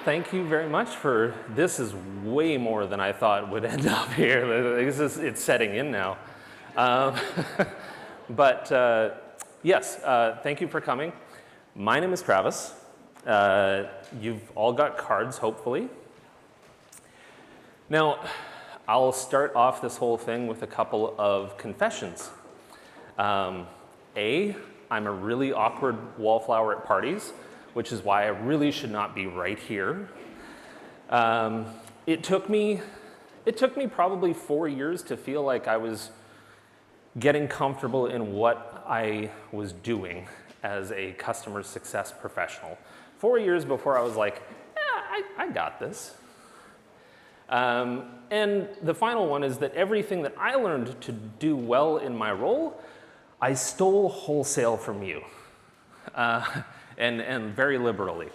thank you very much for, this is way more than I thought would end up here. It's setting in now. Um, yes, thank you for coming. My name is Travis. You've all got cards, hopefully. Now, I'll start off this whole thing with a couple of confessions. I'm a really awkward wallflower at parties, which is why I really should not be right here. It took me probably 4 years to feel like I was getting comfortable in what I was doing as a customer success professional. 4 years before I was like, yeah, I got this. And the final one is that everything that I learned to do well in my role, I stole wholesale from you. And very liberally.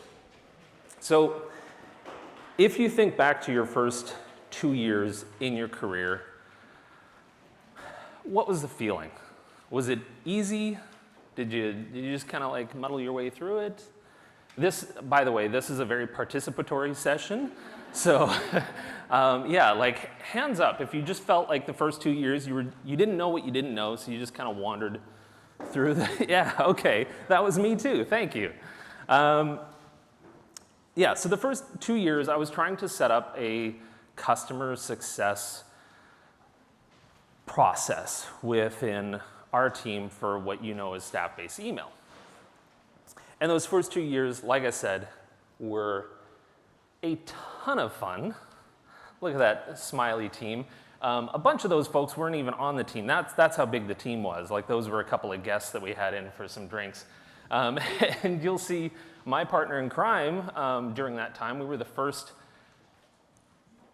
So if you think back to your first 2 years in your career, what was the feeling? Was it easy? Did you just kind of like muddle your way through it? This, by the way, this is a very participatory session. So yeah, like hands up if you just felt like the first 2 years you didn't know what you didn't know, so you just kind of wandered through the, yeah, okay, that was me too, thank you. Yeah, so the first 2 years I was trying to set up a customer success process within our team for what you know as staff-based email. And those first 2 years, like I said, were a ton of fun. Look at that smiley team. A bunch of those folks weren't even on the team. That's how big the team was. Like those were a couple of guests that we had in for some drinks. And you'll see my partner in crime during that time. We were the first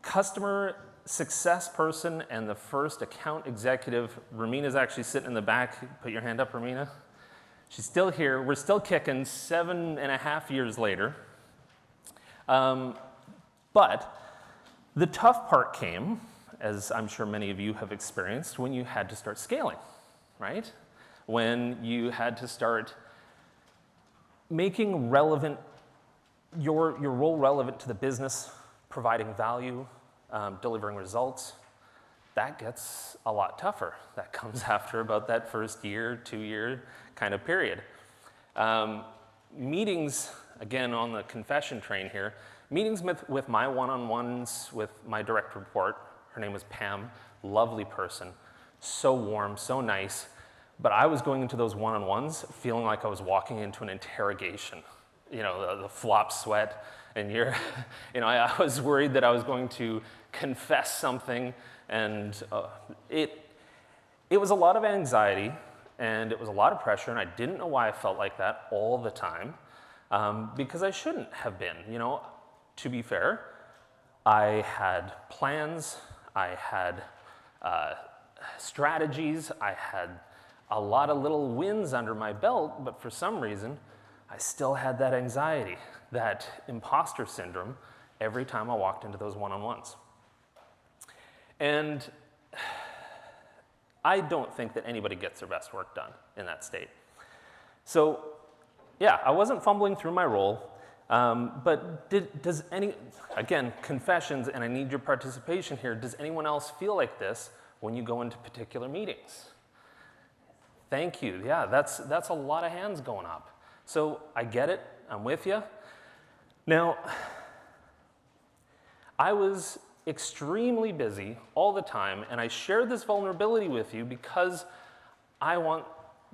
customer success person and the first account executive. Ramina's actually sitting in the back. Put your hand up, Ramina. She's still here. We're still kicking 7.5 years later. But the tough part came, as I'm sure many of you have experienced, when you had to start scaling, right? When you had to start making relevant, your role relevant to the business, providing value, delivering results. That gets a lot tougher. That comes after about that first year, 2 year kind of period. Meetings, again on the confession train here, meetings with my one-on-ones with my direct report. Her name was Pam, lovely person, so warm, so nice. But I was going into those one-on-ones feeling like I was walking into an interrogation. You know, the flop sweat, and I was worried that I was going to confess something, and it was a lot of anxiety, and it was a lot of pressure, and I didn't know why I felt like that all the time, because I shouldn't have been. You know, to be fair, I had plans, I had strategies, I had a lot of little wins under my belt, but for some reason, I still had that anxiety, that imposter syndrome every time I walked into those one-on-ones. And I don't think that anybody gets their best work done in that state. So yeah, I wasn't fumbling through my role, but again, confessions, and I need your participation here, does anyone else feel like this when you go into particular meetings? Thank you. Yeah, that's a lot of hands going up. So I get it. I'm with you. Now, I was extremely busy all the time, and I shared this vulnerability with you because I want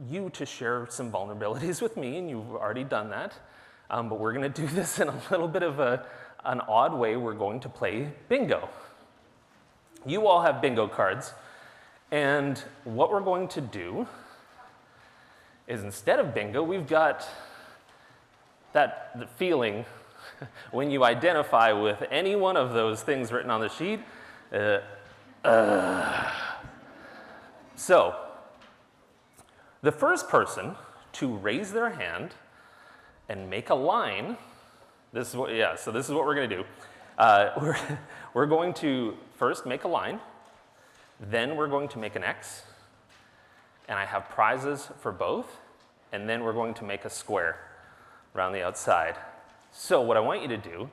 you to share some vulnerabilities with me, and you've already done that. But we're going to do this in a little bit of an odd way. We're going to play bingo. You all have bingo cards, and what we're going to do is instead of bingo, we've got the feeling when you identify with any one of those things written on the sheet. So the first person to raise their hand and make a line, this is what we're going to do. We're going to first make a line, then we're going to make an X, and I have prizes for both, and then we're going to make a square around the outside. So what I want you to do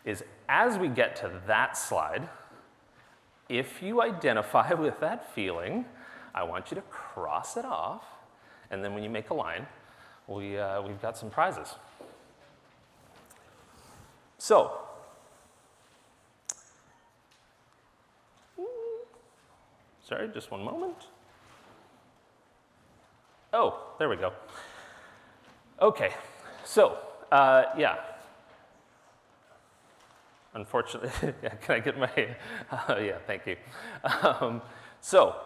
is as we get to that slide, if you identify with that feeling, I want you to cross it off, and then when you make a line, we've got some prizes. So, sorry, just one moment. Oh, there we go. Okay, so, yeah. Unfortunately, yeah, can I get my, yeah, thank you. So,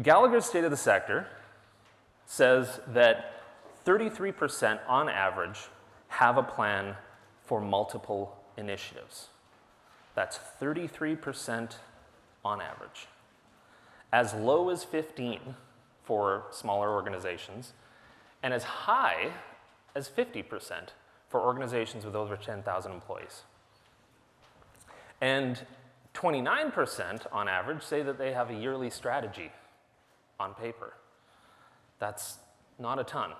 Gallagher's State of the Sector says that 33% on average have a plan for multiple initiatives. That's 33% on average. As low as 15 for smaller organizations, and as high as 50% for organizations with over 10,000 employees. And 29% on average say that they have a yearly strategy on paper. That's not a ton.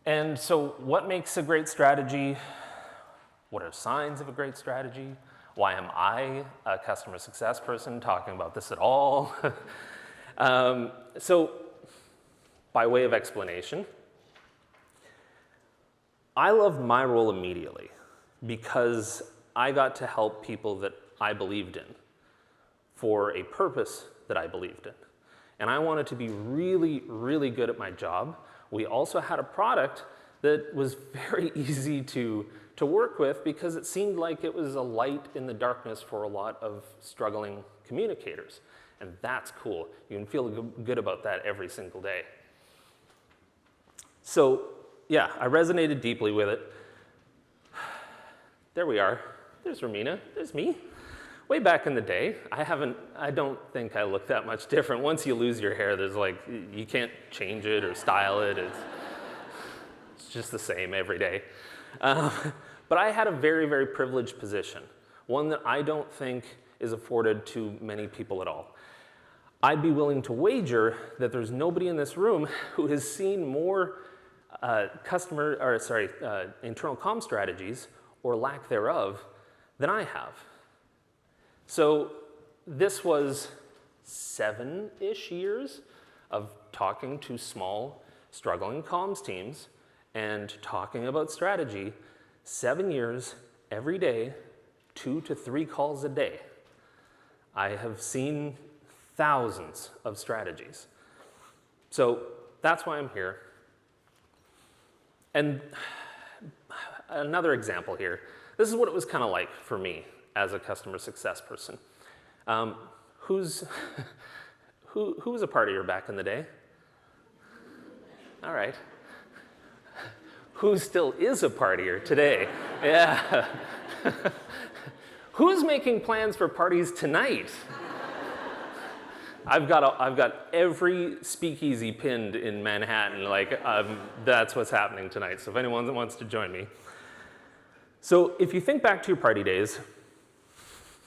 And so what makes a great strategy? What are signs of a great strategy? Why am I, a customer success person, talking about this at all? So by way of explanation, I loved my role immediately because I got to help people that I believed in for a purpose that I believed in. And I wanted to be really, really good at my job. We also had a product that was very easy to work with because it seemed like it was a light in the darkness for a lot of struggling communicators. And that's cool. You can feel good about that every single day. So, yeah, I resonated deeply with it. There we are. There's Romina. There's me. Way back in the day, I don't think I look that much different. Once you lose your hair, there's like, you can't change it or style it. It's just the same every day. But I had a very, very privileged position, one that I don't think is afforded to many people at all. I'd be willing to wager that there's nobody in this room who has seen more internal comm strategies or lack thereof than I have. So this was 7-ish years of talking to small, struggling comms teams and talking about strategy. 7 years, every day, 2 to 3 calls a day. I have seen thousands of strategies. So that's why I'm here. And another example here. This is what it was kind of like for me as a customer success person. Who was a partier back in the day? All right. Who still is a partier today? Yeah. Who's making plans for parties tonight? I've got every speakeasy pinned in Manhattan. Like, that's what's happening tonight. So if anyone wants to join me. So if you think back to your party days,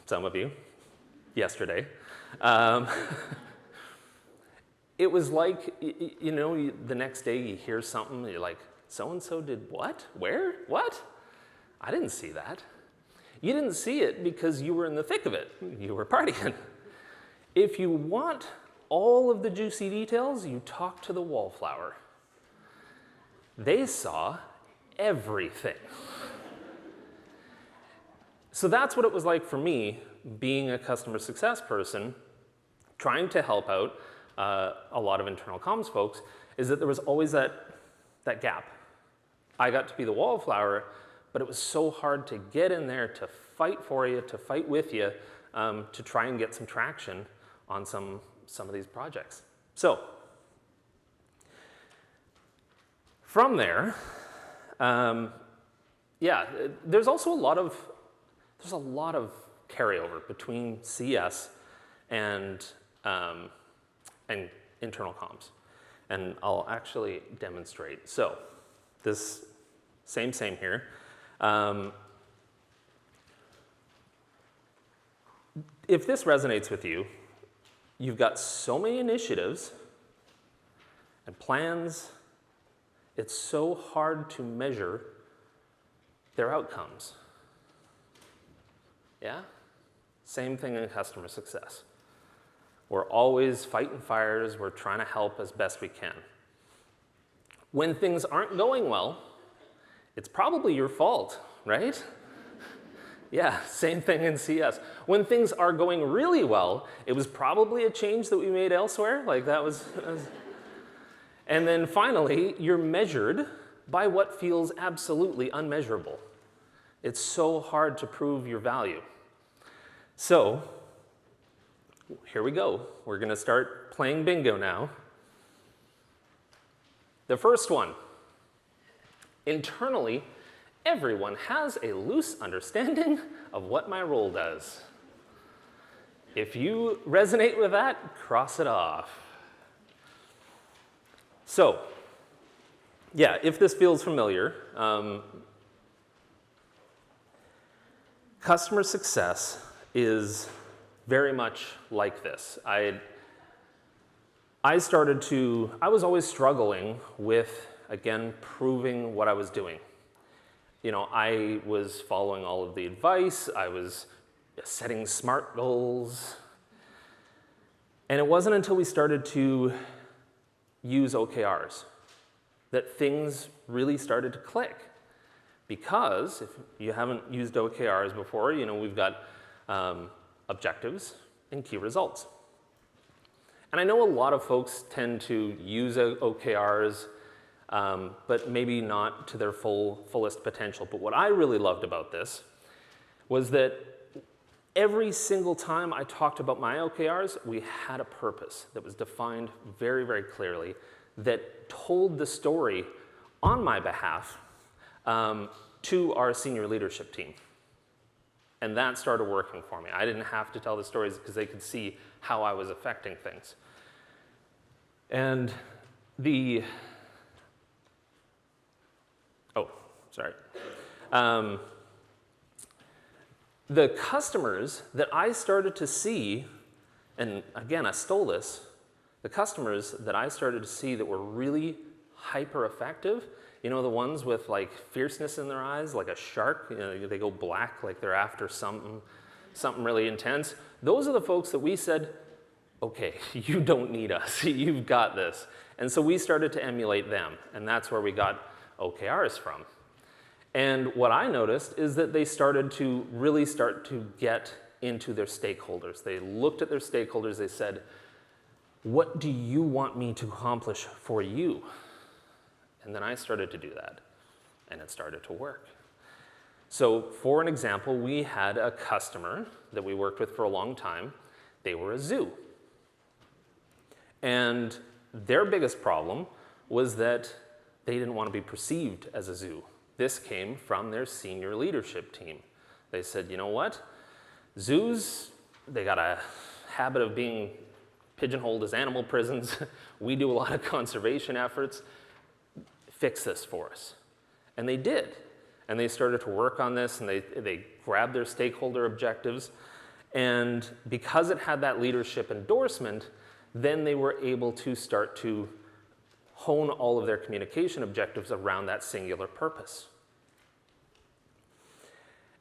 some of you, yesterday, it was like, you know, the next day you hear something, you're like, so-and-so did what? Where? What? I didn't see that. You didn't see it because you were in the thick of it. You were partying. If you want all of the juicy details, you talk to the wallflower. They saw everything. So that's what it was like for me, being a customer success person, trying to help out a lot of internal comms folks, is that there was always that gap. I got to be the wallflower, but it was so hard to get in there to fight for you, to fight with you, to try and get some traction on some of these projects. So, from there, yeah, there's also a lot of carryover between CS and internal comms. And I'll actually demonstrate. So this same here. If this resonates with you, you've got so many initiatives and plans. It's so hard to measure their outcomes. Yeah? Same thing in customer success. We're always fighting fires. We're trying to help as best we can. When things aren't going well, it's probably your fault, right? Yeah, same thing in CS. When things are going really well, it was probably a change that we made elsewhere. Like that was. And then finally, you're measured by what feels absolutely unmeasurable. It's so hard to prove your value. So here we go. We're going to start playing bingo now. The first one. Internally, everyone has a loose understanding of what my role does. If you resonate with that, cross it off. So, yeah, if this feels familiar, customer success is very much like this. I was always struggling with, again, proving what I was doing. You know, I was following all of the advice, I was setting SMART goals, and it wasn't until we started to use OKRs that things really started to click. Because if you haven't used OKRs before, you know, we've got objectives and key results. And I know a lot of folks tend to use OKRs, but maybe not to their fullest potential. But what I really loved about this was that every single time I talked about my OKRs, we had a purpose that was defined very, very clearly that told the story on my behalf to our senior leadership team. And that started working for me. I didn't have to tell the stories because they could see how I was affecting things. And the customers that I started to see, and again, I stole this, the customers that I started to see that were really hyper effective, you know, the ones with like fierceness in their eyes, like a shark, you know, they go black like they're after something really intense. Those are the folks that we said, okay, you don't need us, you've got this. And so we started to emulate them, and that's where we got OKRs from. And what I noticed is that they started to really start to get into their stakeholders. They looked at their stakeholders, they said, what do you want me to accomplish for you? And then I started to do that, and it started to work. So for an example, we had a customer that we worked with for a long time. They were a zoo. And their biggest problem was that they didn't want to be perceived as a zoo. This came from their senior leadership team. They said, you know what? Zoos, they got a habit of being pigeonholed as animal prisons. We do a lot of conservation efforts. Fix this for us. And they did. And they started to work on this, and they grabbed their stakeholder objectives. And because it had that leadership endorsement, then they were able to start to hone all of their communication objectives around that singular purpose.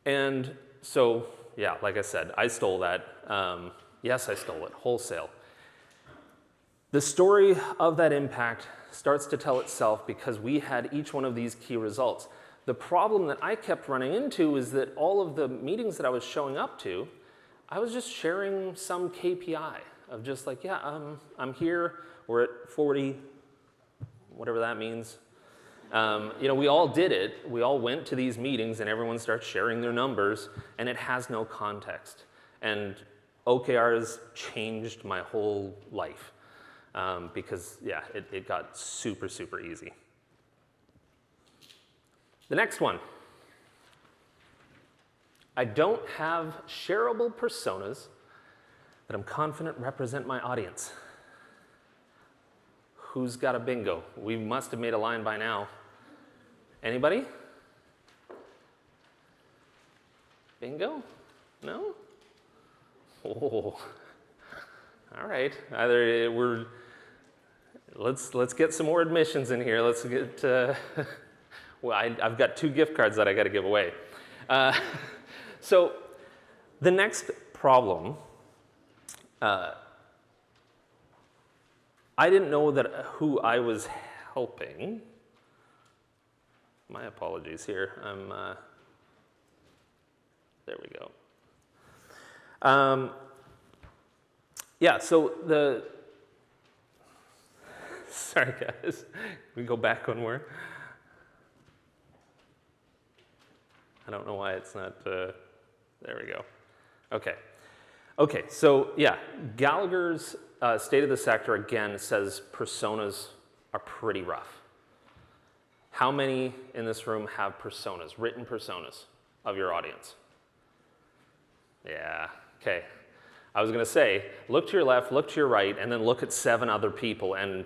And so, yeah, like I said, I stole that. Yes, I stole it, wholesale. The story of that impact starts to tell itself because we had each one of these key results. The problem that I kept running into is that all of the meetings that I was showing up to, I was just sharing some KPI of just like, yeah, I'm here, we're at 40, whatever that means. You know, we all did it. We all went to these meetings and everyone starts sharing their numbers, and it has no context. And OKRs changed my whole life because, yeah, it got super, super easy. The next one. I don't have shareable personas that I'm confident represent my audience. Who's got a bingo? We must have made a line by now. Anybody? Bingo? No? Oh. All right. Either let's get some more admissions in here. Let's get Well, I've got 2 gift cards that I got to give away. So the next problem, I didn't know that who I was helping. My apologies here. There we go. Yeah, so sorry guys, we go back one more. I don't know why it's not, there we go. Okay, so yeah, Gallagher's State of the Sector again says personas are pretty rough. How many in this room have personas, written personas of your audience? Yeah, okay. I was gonna say, look to your left, look to your right, and then look at 7 other people, and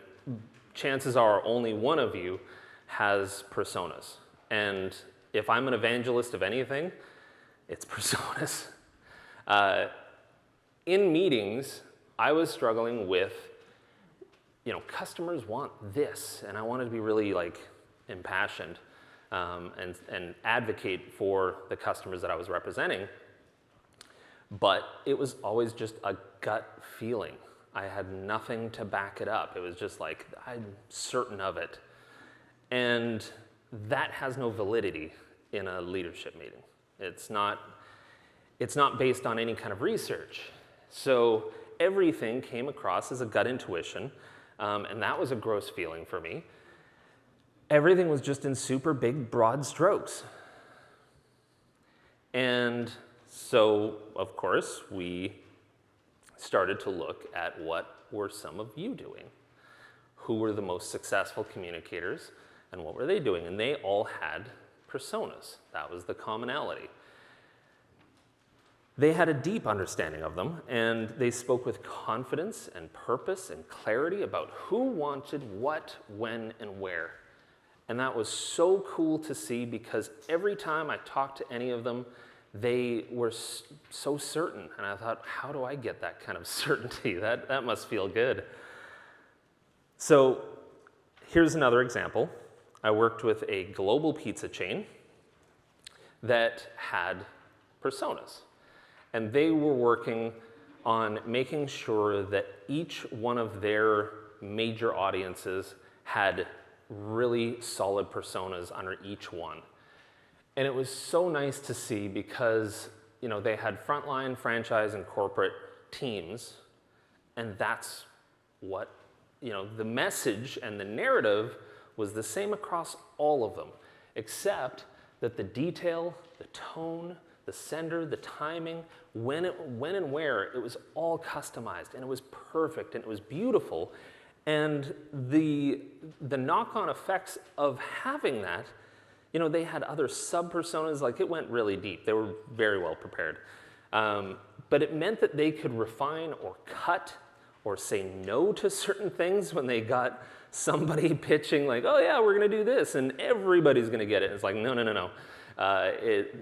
chances are only one of you has personas. And if I'm an evangelist of anything, it's personas. In meetings, I was struggling with, customers want this, and I wanted to be really impassioned and advocate for the customers that I was representing. But it was always just a gut feeling. I had nothing to back it up. It was just like, I'm certain of it. And that has no validity in a leadership meeting. It's not based on any kind of research. So everything came across as a gut intuition, and that was a gross feeling for me. Everything was just in super big, broad strokes. And so, of course, we started to look at what were some of you doing. Who were the most successful communicators, and what were they doing? And they all had personas. That was the commonality. They had a deep understanding of them, and they spoke with confidence and purpose and clarity about who wanted what, when, and where. And that was so cool to see, because every time I talked to any of them, they were so certain. And I thought, how do I get that kind of certainty? That must feel good. So here's another example. I worked with a global pizza chain that had personas. And they were working on making sure that each one of their major audiences had really solid personas under each one. And it was so nice to see, because they had frontline, franchise, and corporate teams, and that's what, the message and the narrative was the same across all of them, except that the detail, the tone, the sender, the timing, when and where, it was all customized, and it was perfect, and it was beautiful. And the knock-on effects of having that, they had other sub-personas, it went really deep. They were very well prepared. But it meant that they could refine or cut or say no to certain things when they got somebody pitching oh yeah, we're gonna do this, and everybody's gonna get it. It's like, no.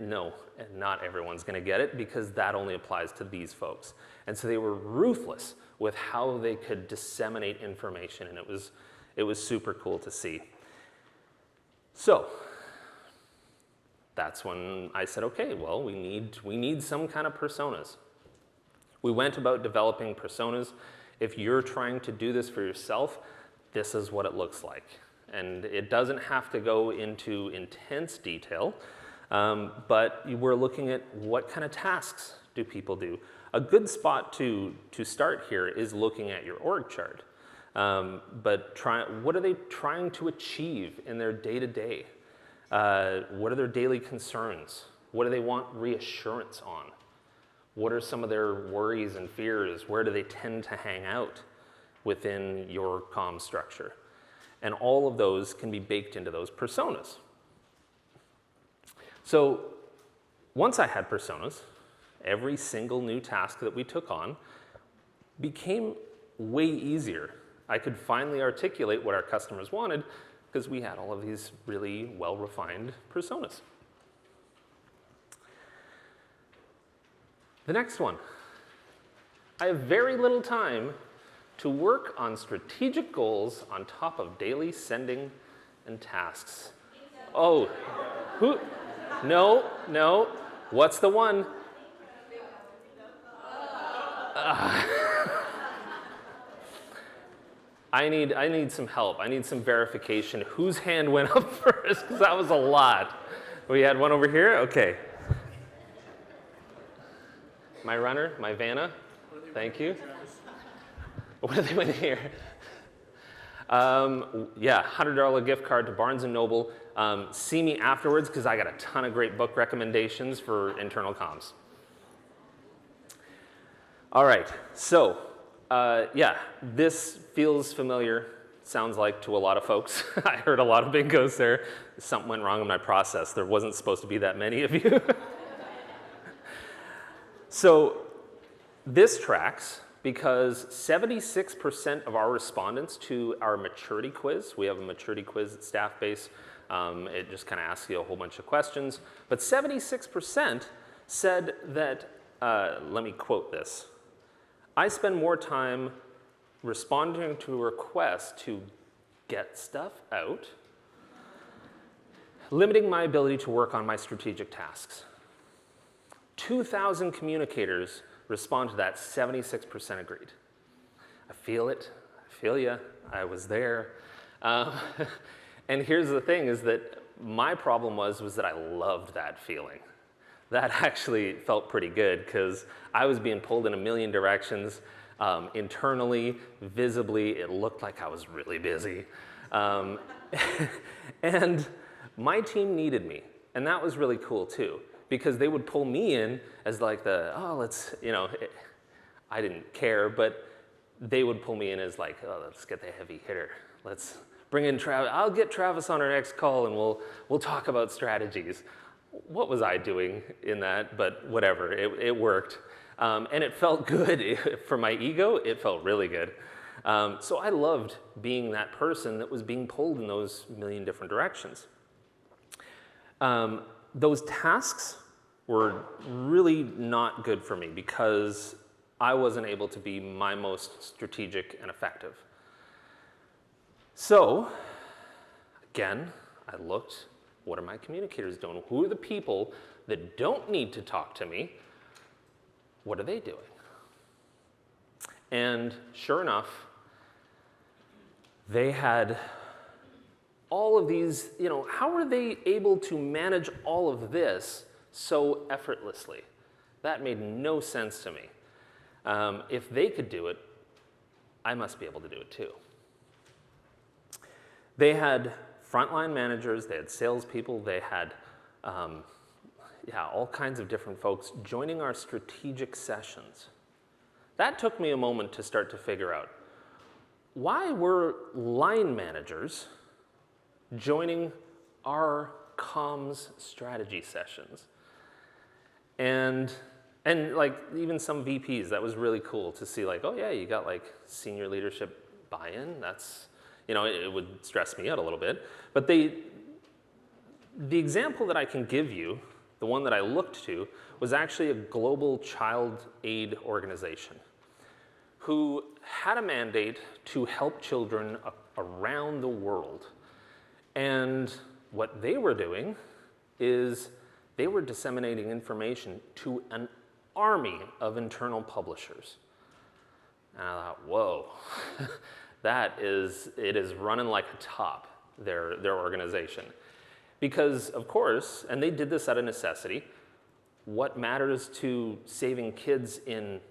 No, not everyone's gonna get it, because that only applies to these folks. And so they were ruthless with how they could disseminate information, and it was super cool to see. So that's when I said, okay, well, we need some kind of personas. We went about developing personas. If you're trying to do this for yourself, this is what it looks like. And it doesn't have to go into intense detail, but we're looking at what kind of tasks do people do. A good spot to start here is looking at your org chart. But what are they trying to achieve in their day-to-day? What are their daily concerns? What do they want reassurance on? What are some of their worries and fears? Where do they tend to hang out within your comm structure? And all of those can be baked into those personas. So once I had personas, every single new task that we took on became way easier. I could finally articulate what our customers wanted, because we had all of these really well-refined personas. The next one. I have very little time to work on strategic goals on top of daily sending and tasks. Oh, who? No, no. What's the one? I need some help. I need some verification. Whose hand went up first? Because that was a lot. We had one over here? Okay. My runner, my Vanna. Thank you. What do they win here? Yeah, $100 gift card to Barnes & Noble. See me afterwards because I got a ton of great book recommendations for internal comms. All right, so yeah, this feels familiar, sounds like, to a lot of folks. I heard a lot of bingos there. Something went wrong in my process. There wasn't supposed to be that many of you. So this tracks because 76% of our respondents to our maturity quiz, we have a maturity quiz at Staffbase, it just kind of asks you a whole bunch of questions, but 76% said that, let me quote this, I spend more time responding to requests to get stuff out, limiting my ability to work on my strategic tasks. 2,000 communicators respond to that, 76% agreed. I feel it, I feel ya, I was there. And here's the thing is that my problem was that I loved that feeling. That actually felt pretty good because I was being pulled in a million directions. Internally, visibly, it looked like I was really busy. And my team needed me, and that was really cool too, because they would pull me in as like let's, I didn't care, but they would pull me in as like, let's get the heavy hitter. Let's bring in Travis. I'll get Travis on our next call and we'll talk about strategies. What was I doing in that? But whatever, it worked. And it felt good. For my ego, it felt really good. So I loved being that person that was being pulled in those million different directions. Those tasks were really not good for me because I wasn't able to be my most strategic and effective. So, again, I looked, what are my communicators doing? Who are the people that don't need to talk to me? What are they doing? And sure enough, they had all of these, how are they able to manage all of this so effortlessly? That made no sense to me. If they could do it, I must be able to do it too. They had frontline managers, they had salespeople, they had all kinds of different folks joining our strategic sessions. That took me a moment to start to figure out, why were line managers joining our comms strategy sessions? And like even some VPs, that was really cool to see like, oh yeah, you got like senior leadership buy-in. That's, it would stress me out a little bit. But the example that I can give you, the one that I looked to, was actually a global child aid organization who had a mandate to help children around the world. And what they were doing is they were disseminating information to an army of internal publishers. And I thought, whoa, it is running like a top, their organization. Because of course, and they did this out of necessity, what matters to saving kids in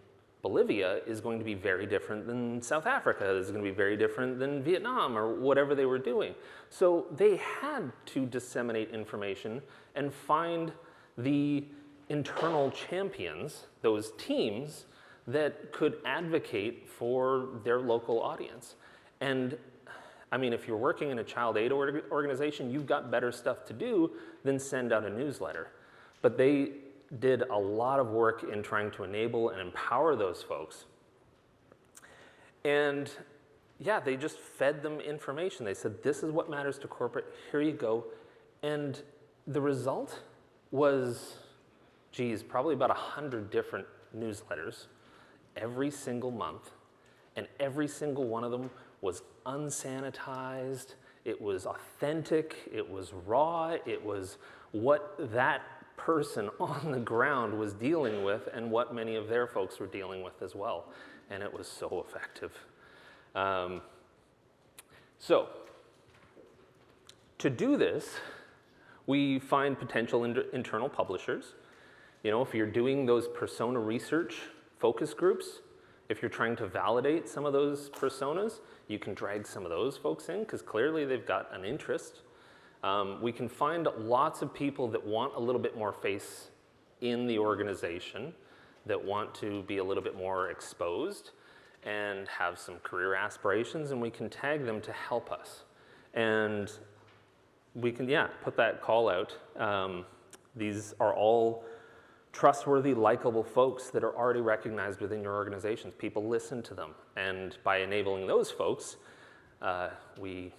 Bolivia is going to be very different than South Africa, is going to be very different than Vietnam or whatever they were doing. So they had to disseminate information and find the internal champions, those teams that could advocate for their local audience. And I mean, if you're working in a child aid organization, you've got better stuff to do than send out a newsletter. But they did a lot of work in trying to enable and empower those folks. And yeah, they just fed them information. They said, this is what matters to corporate, here you go. And the result was, probably about 100 different newsletters every single month. And every single one of them was unsanitized. It was authentic, it was raw, it was what that person on the ground was dealing with and what many of their folks were dealing with as well. And it was so effective. So, to do this, we find potential internal publishers. You know, if you're doing those persona research focus groups, if you're trying to validate some of those personas, you can drag some of those folks in because clearly they've got an interest. We can find lots of people that want a little bit more face in the organization, that want to be a little bit more exposed and have some career aspirations, and we can tag them to help us. And we can, put that call out. These are all trustworthy, likable folks that are already recognized within your organizations. People listen to them, and by enabling those folks, we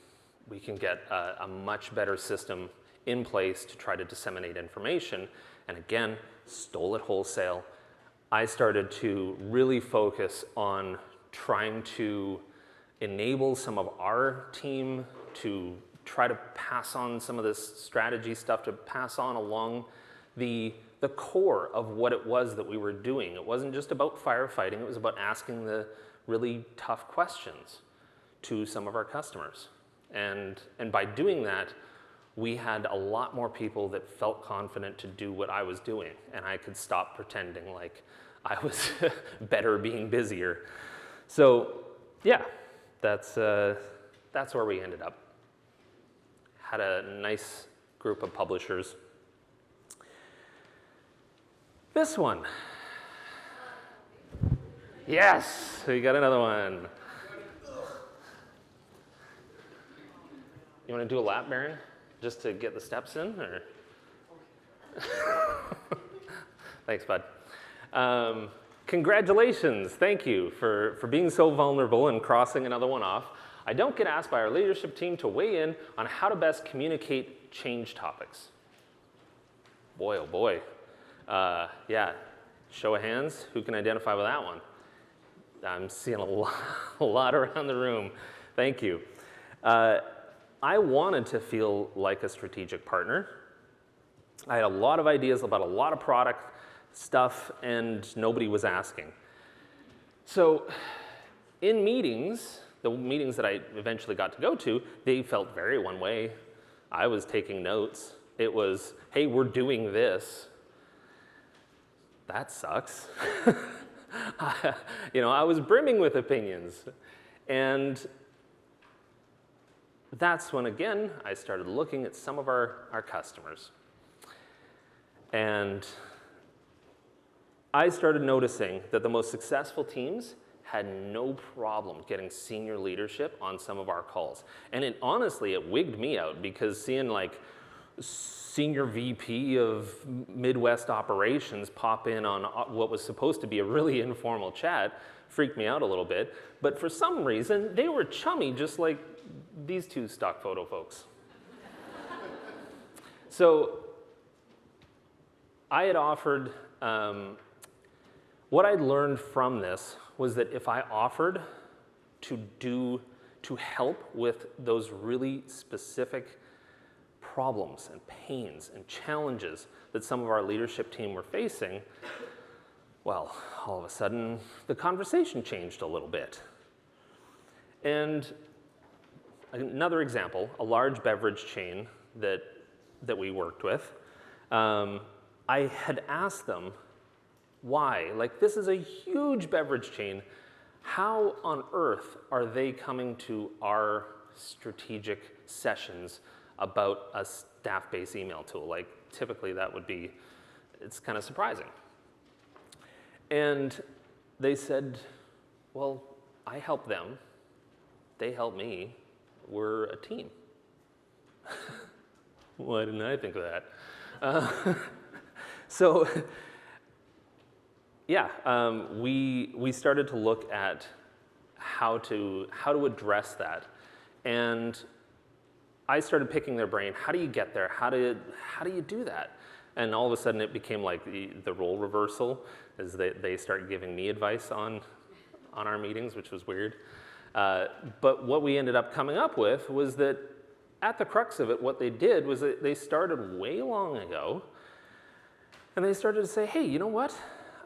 can get a much better system in place to try to disseminate information. And again, stole it wholesale. I started to really focus on trying to enable some of our team to try to pass on some of this strategy stuff, to pass on along the core of what it was that we were doing. It wasn't just about firefighting, it was about asking the really tough questions to some of our customers. And by doing that, we had a lot more people that felt confident to do what I was doing, and I could stop pretending like I was better being busier. So yeah, that's where we ended up. Had a nice group of publishers. This one. Yes, we got another one. You want to do a lap, Baron? Just to get the steps in, or? Thanks, bud. Congratulations, thank you for being so vulnerable and crossing another one off. I don't get asked by our leadership team to weigh in on how to best communicate change topics. Boy, oh boy. Yeah, show of hands, who can identify with that one? I'm seeing a lot around the room. Thank you. I wanted to feel like a strategic partner. I had a lot of ideas about a lot of product stuff, and nobody was asking. So in meetings, the meetings that I eventually got to go to, they felt very one way. I was taking notes. It was, hey, we're doing this. That sucks. You know, I was brimming with opinions. And that's when, again, I started looking at some of our customers. And I started noticing that the most successful teams had no problem getting senior leadership on some of our calls. And it honestly, it wigged me out, because seeing like senior VP of Midwest operations pop in on what was supposed to be a really informal chat freaked me out a little bit. But for some reason, they were chummy, just like these two stock photo folks. So I had offered, what I'd learned from this was that if I offered to help with those really specific problems and pains and challenges that some of our leadership team were facing, well, all of a sudden, the conversation changed a little bit. And another example, a large beverage chain that we worked with, I had asked them, why? Like, this is a huge beverage chain. How on earth are they coming to our strategic sessions about a staff-based email tool? Like, typically that would be, it's kind of surprising. And they said, well, I help them, they help me, we're a team. Why didn't I think of that? So, yeah, we started to look at how to address that, and I started picking their brain. How do you get there? How do you do that? And all of a sudden, it became like the role reversal, as they start giving me advice on our meetings, which was weird. But what we ended up coming up with was that at the crux of it, what they did was that they started way long ago, and they started to say, hey, you know what?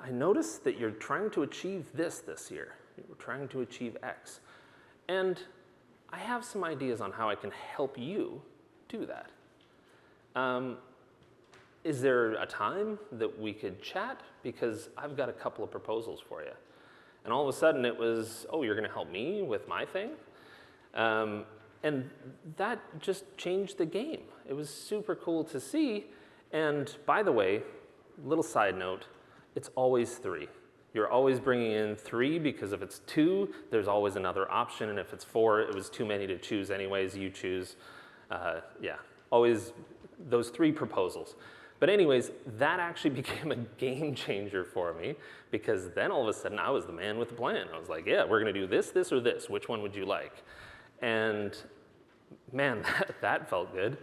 I noticed that you're trying to achieve this year. You're trying to achieve X. And I have some ideas on how I can help you do that. Is there a time that we could chat? Because I've got a couple of proposals for you. And all of a sudden it was, oh, you're going to help me with my thing? And that just changed the game. It was super cool to see. And by the way, little side note, it's always 3. You're always bringing in 3 because if it's 2, there's always another option. And if it's 4, it was too many to choose anyways. You choose, yeah, always those 3 proposals. But anyways, that actually became a game changer for me because then all of a sudden I was the man with the plan. I was like, yeah, we're going to do this, this, or this. Which one would you like? And man, that felt good.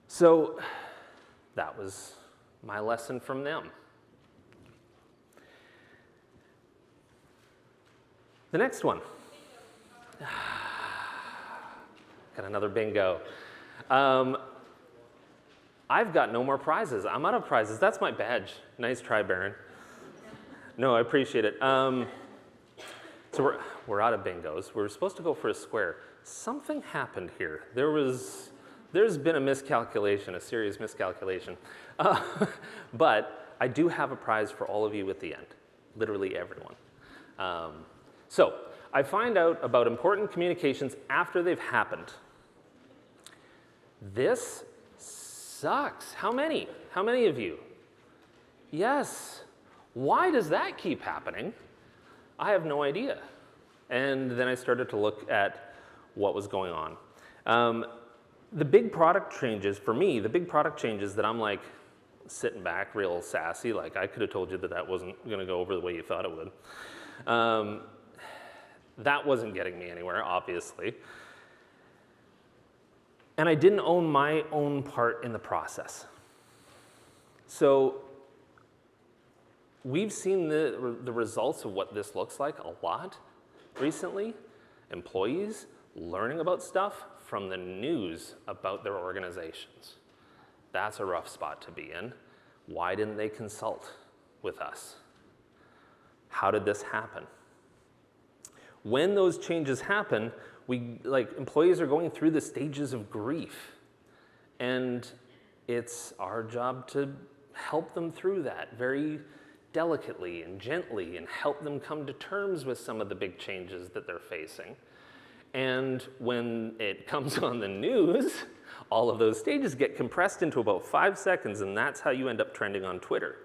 So that was my lesson from them. The next one. Got another bingo. I've got no more prizes. I'm out of prizes. That's my badge. Nice try, Baron. No, I appreciate it. So we're out of bingos. We were supposed to go for a square. Something happened here. There's been a miscalculation, a serious miscalculation. But I do have a prize for all of you at the end, literally everyone. So I find out about important communications after they've happened. This sucks. How many? How many of you? Yes. Why does that keep happening? I have no idea. And then I started to look at what was going on. The big product changes, for me, the big product changes that I'm like sitting back real sassy, like I could have told you that that wasn't going to go over the way you thought it would. That wasn't getting me anywhere, obviously. And I didn't own my own part in the process. So we've seen the results of what this looks like a lot recently. Employees learning about stuff from the news about their organizations. That's a rough spot to be in. Why didn't they consult with us? How did this happen? When those changes happen, employees are going through the stages of grief. And it's our job to help them through that very delicately and gently and help them come to terms with some of the big changes that they're facing. And when it comes on the news, all of those stages get compressed into about 5 seconds, and that's how you end up trending on Twitter.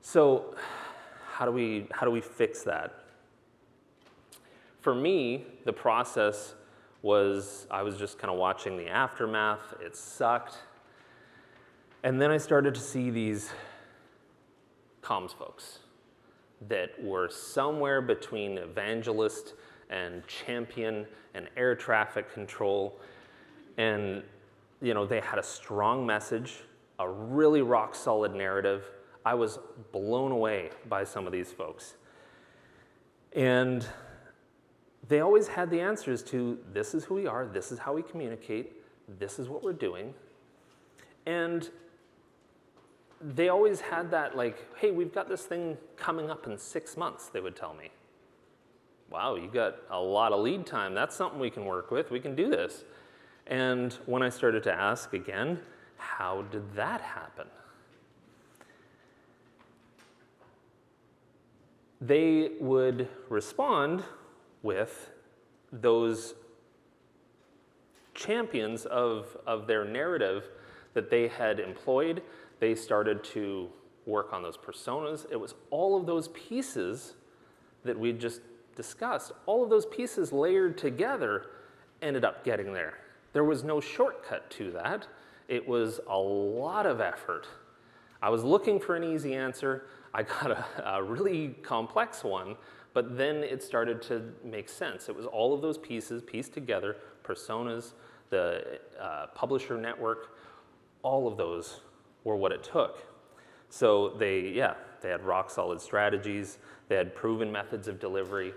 So how do we fix that? For me, the process was, I was just kind of watching the aftermath. It sucked. And then I started to see these comms folks that were somewhere between evangelist and champion and air traffic control. And they had a strong message, a really rock solid narrative. I was blown away by some of these folks. And they always had the answers to, this is who we are, this is how we communicate, this is what we're doing. And they always had that hey, we've got this thing coming up in 6 months, they would tell me. Wow, you got a lot of lead time. That's something we can work with. We can do this. And when I started to ask again, how did that happen? They would respond with those champions of their narrative that they had employed. They started to work on those personas. It was all of those pieces that we just discussed. All of those pieces layered together ended up getting there. There was no shortcut to that. It was a lot of effort. I was looking for an easy answer. I got a really complex one, but then it started to make sense. It was all of those pieces pieced together, personas, the publisher network, all of those were what it took. So they had rock solid strategies, they had proven methods of delivery.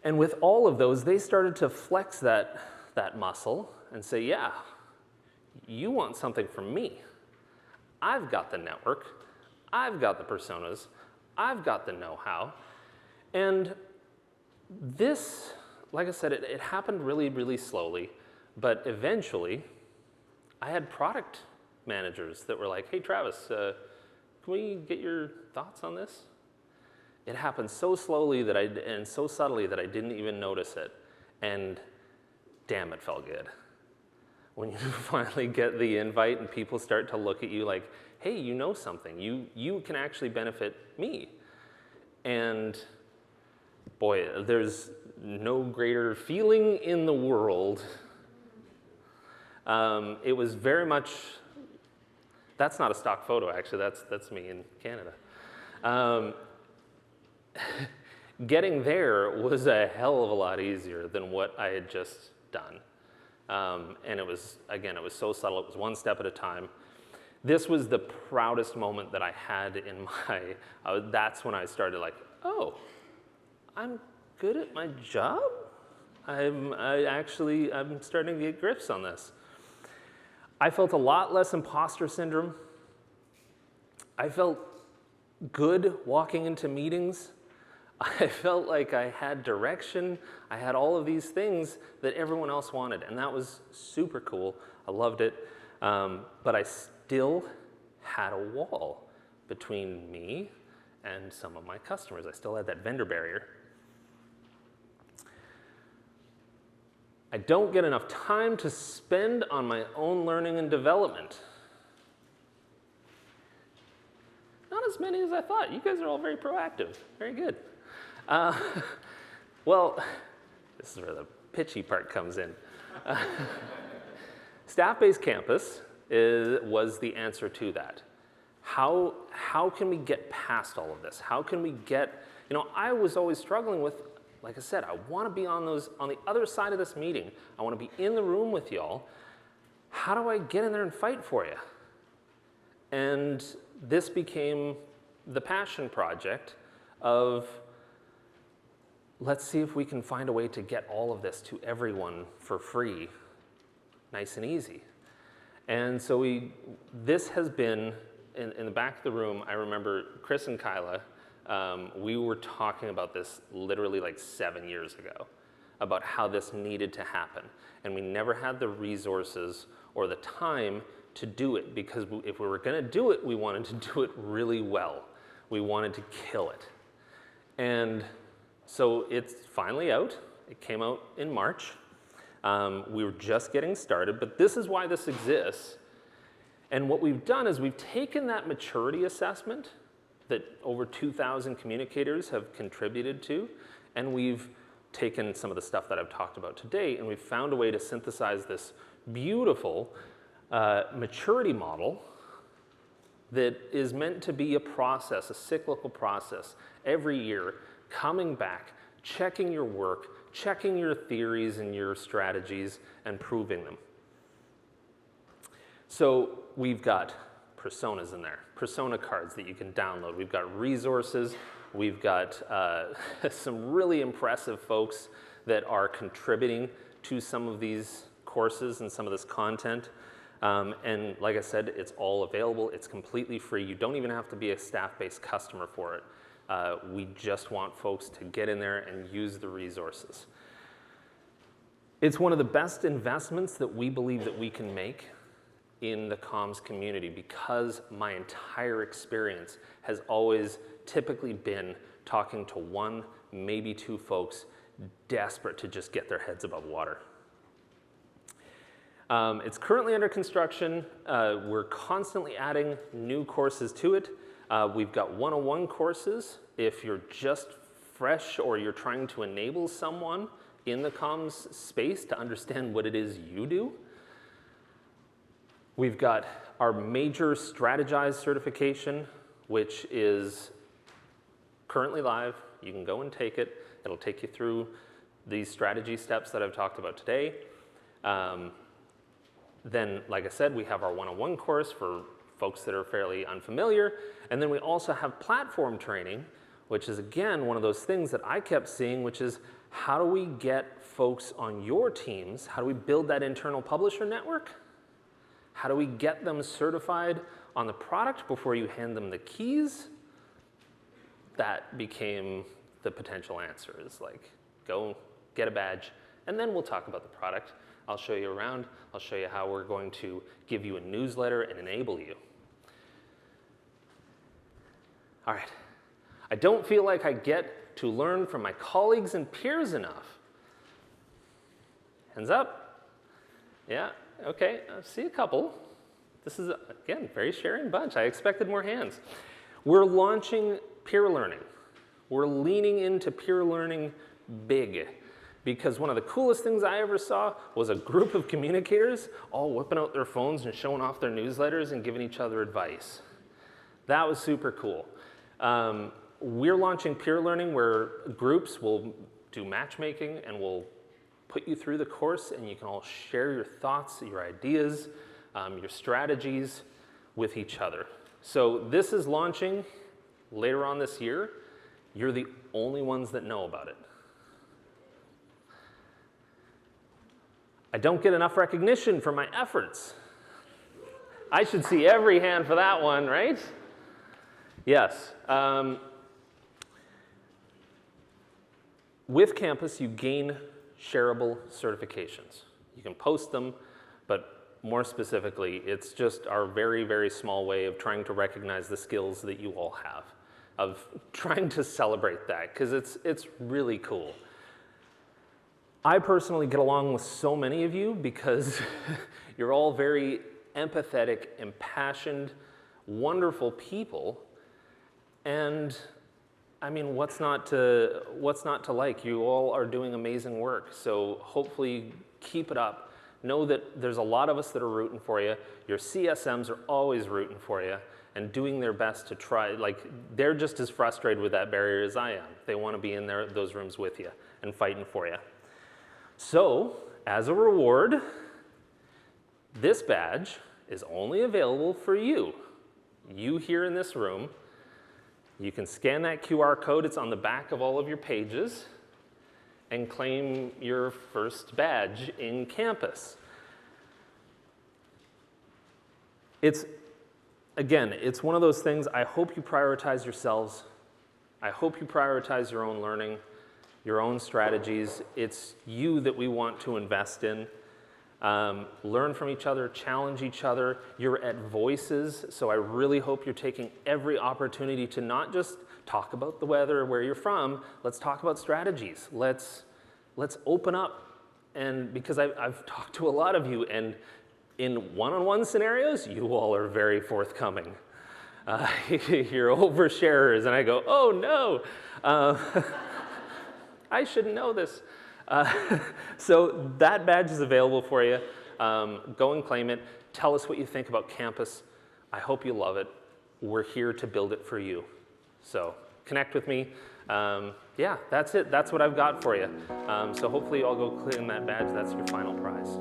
And with all of those, they started to flex that muscle and say, yeah, you want something from me. I've got the network, I've got the personas, I've got the know-how. And this, like I said, it happened really, really slowly, but eventually I had product managers that were like, hey, Travis, can we get your thoughts on this? It happened so slowly and so subtly that I didn't even notice it. And damn, it felt good. When you finally get the invite and people start to look at you like, hey, you know something. You can actually benefit me. And boy, there's no greater feeling in the world. It was very much, that's not a stock photo, actually. That's me in Canada. Getting there was a hell of a lot easier than what I had just done. And it was, again, it was so subtle. It was one step at a time. This was the proudest moment that I had in my, that's when I started like, oh, I'm good at my job? I'm starting to get grips on this. I felt a lot less imposter syndrome. I felt good walking into meetings. I felt like I had direction. I had all of these things that everyone else wanted, and that was super cool. I loved it, but I still had a wall between me and some of my customers. I still had that vendor barrier. I don't get enough time to spend on my own learning and development. Not as many as I thought. You guys are all very proactive. Very good. Well, this is where the pitchy part comes in. Staffbase Campus was the answer to that. How can we get past all of this? How can we get, I was always struggling with, like I said, I want to be on the other side of this meeting. I want to be in the room with y'all. How do I get in there and fight for you? And this became the passion project of, let's see if we can find a way to get all of this to everyone for free, nice and easy. And so this has been, in the back of the room, I remember Chris and Kyla, we were talking about this literally like 7 years ago, about how this needed to happen. And we never had the resources or the time to do it, because if we were gonna do it, we wanted to do it really well. We wanted to kill it. And so it's finally out. It came out in March. We were just getting started, but this is why this exists. And what we've done is we've taken that maturity assessment that over 2,000 communicators have contributed to, and we've taken some of the stuff that I've talked about today, and we've found a way to synthesize this beautiful maturity model that is meant to be a process, a cyclical process, every year, coming back, checking your work, checking your theories and your strategies, and proving them. So we've got personas in there, persona cards that you can download. We've got resources. We've got some really impressive folks that are contributing to some of these courses and some of this content. And like I said, it's all available. It's completely free. You don't even have to be a Staffbase customer for it. We just want folks to get in there and use the resources. It's one of the best investments that we believe that we can make in the comms community, because my entire experience has always typically been talking to one, maybe two folks desperate to just get their heads above water. It's currently under construction. We're constantly adding new courses to it. We've got 101 courses if you're just fresh or you're trying to enable someone in the comms space to understand what it is you do. We've got our major strategized certification, which is currently live. You can go and take it. It'll take you through these strategy steps that I've talked about today. Then, like I said, we have our 101 course for folks that are fairly unfamiliar. And then we also have platform training, which is, again, one of those things that I kept seeing, which is how do we get folks on your teams? How do we build that internal publisher network? How do we get them certified on the product before you hand them the keys? That became the potential answer, is like, go get a badge, and then we'll talk about the product. I'll show you around. I'll show you how we're going to give you a newsletter and enable you. All right. I don't feel like I get to learn from my colleagues and peers enough. Hands up. Yeah, okay, I see a couple. This is, again, very sharing bunch. I expected more hands. We're launching peer learning. We're leaning into peer learning big, because one of the coolest things I ever saw was a group of communicators all whipping out their phones and showing off their newsletters and giving each other advice. That was super cool. We're launching peer learning where groups will do matchmaking and will put you through the course, and you can all share your thoughts, your ideas, your strategies with each other. So this is launching later on this year. You're the only ones that know about it. I don't get enough recognition for my efforts. I should see every hand for that one, right? Yes. With Campus, you gain shareable certifications. You can post them, but more specifically, it's just our very, very small way of trying to recognize the skills that you all have, of trying to celebrate that, because it's really cool. I personally get along with so many of you because you're all very empathetic, impassioned, wonderful people. And I mean, what's not to like? You all are doing amazing work. So hopefully keep it up. Know that there's a lot of us that are rooting for you. Your CSMs are always rooting for you and doing their best to try. Like, they're just as frustrated with that barrier as I am. They want to be in those rooms with you and fighting for you. So, as a reward, this badge is only available for you. You here in this room. You can scan that QR code. It's on the back of all of your pages, and claim your first badge in Campus. Again, it's one of those things. I hope you prioritize yourselves. I hope you prioritize your own learning, your own strategies. It's you that we want to invest in. Learn from each other, challenge each other. You're at Voices, so I really hope you're taking every opportunity to not just talk about the weather, where you're from. Let's talk about strategies. Let's open up, and because I've talked to a lot of you, and in one-on-one scenarios, you all are very forthcoming. You're oversharers, and I go, oh no, I shouldn't know this. So that badge is available for you. Go and claim it. Tell us what you think about Campus. I hope you love it. We're here to build it for you. So connect with me. Yeah, that's it. That's what I've got for you. So hopefully you all go claim that badge. That's your final prize.